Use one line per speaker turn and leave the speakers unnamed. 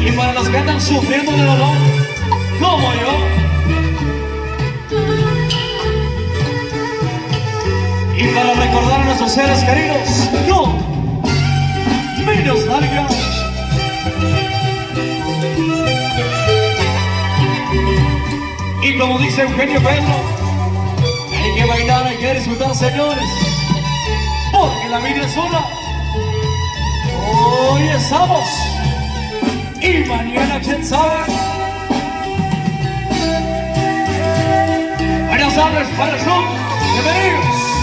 Y para los que andan sufriendo de dolor, como yo. Y para recordar a nuestros seres queridos, no me nostalgia. Y como dice Eugenio Pedro, hay que bailar, hay que disfrutar, señores, porque la vida es una. Hoy estamos y mañana quién sabe. Buenas tardes para el sur, bienvenidos.